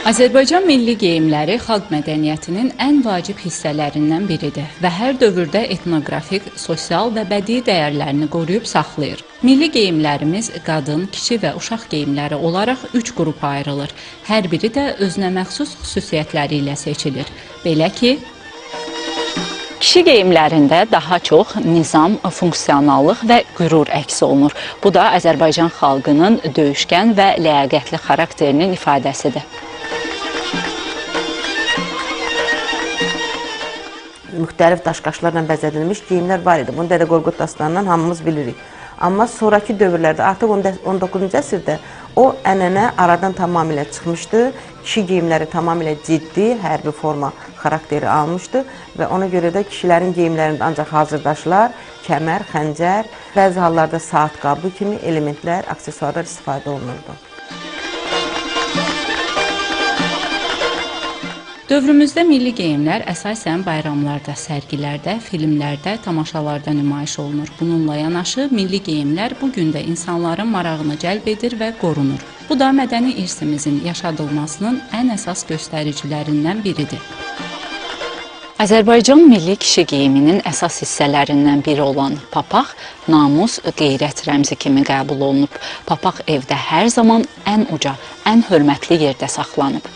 Azərbaycan milli geyimləri xalq mədəniyyətinin ən vacib hissələrindən biridir və hər dövrdə etnoqrafik, sosial və bədii dəyərlərini qoruyub saxlayır. Milli geyimlərimiz qadın, kişi və uşaq geyimləri olaraq 3 qrupa ayrılır. Hər biri də özünə məxsus xüsusiyyətləri ilə seçilir. Belə ki, kişi geyimlərində daha çox nizam, funksionallıq və qürur əks olunur. Bu da Azərbaycan xalqının döyüşkən və ləyaqətli xarakterinin ifadəsidir. Müxtəlif daşqaşlarla bəzədilmiş geyimlər var idi. Bunu Dədə Qorqud dastanından hamımız bilirik. Amma sonraki dövrlərdə, artıq 19-cu əsrdə o ənənə aradan tamamilə çıxmışdı. Kişi geyimləri tamamilə ciddi, hərbi forma xarakteri almışdı və ona görə də kişilərin geyimlərində ancaq hazırdaşlar, kəmər, xəncər, bəzi hallarda saat qabı kimi elementlər, aksesuarlar istifadə olunurdu. Dövrümüzdə milli geyimlər əsasən bayramlarda, sərgilərdə, filmlərdə, tamaşalarda nümayiş olunur. Bununla yanaşı, milli geyimlər bugün də insanların marağını cəlb edir və qorunur. Bu da mədəni irsimizin yaşadılmasının ən əsas göstəricilərindən biridir. Azərbaycan milli kişi geyiminin əsas hissələrindən biri olan papaq, namus, qeyrət rəmzi kimi qəbul olunub. Papaq evdə hər zaman ən uca, ən hörmətli yerdə saxlanıb.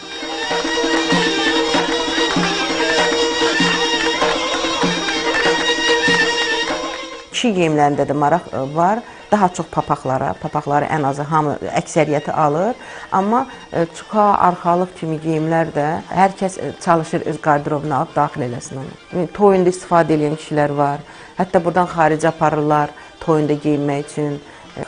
Kişi geyimlərində də maraq var. Daha çox papaqları ən azı hamı, əksəriyyəti alır. Amma çuxa, arxalıq kimi geyimlər də hər kəs çalışır öz qarderobuna alıb daxil eləsin onu. Toyunda istifadə edən kişilər var. Hətta buradan xaricə aparırlar toyunda geyinmək üçün.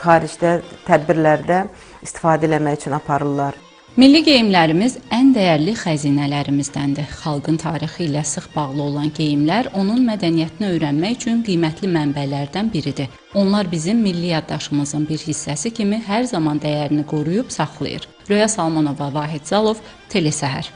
Xaricdə tədbirlərdə istifadə eləmək üçün aparırlar. Milli geyimlərimiz ən dəyərli xəzinələrimizdəndir. Xalqın tarixi ilə sıx bağlı olan geyimlər onun mədəniyyətini öyrənmək üçün qiymətli mənbələrdən biridir. Onlar bizim milli yaddaşımızın bir hissəsi kimi hər zaman dəyərini qoruyub saxlayır. Röya Salmanova, Vahid Zalov, Telesəhər.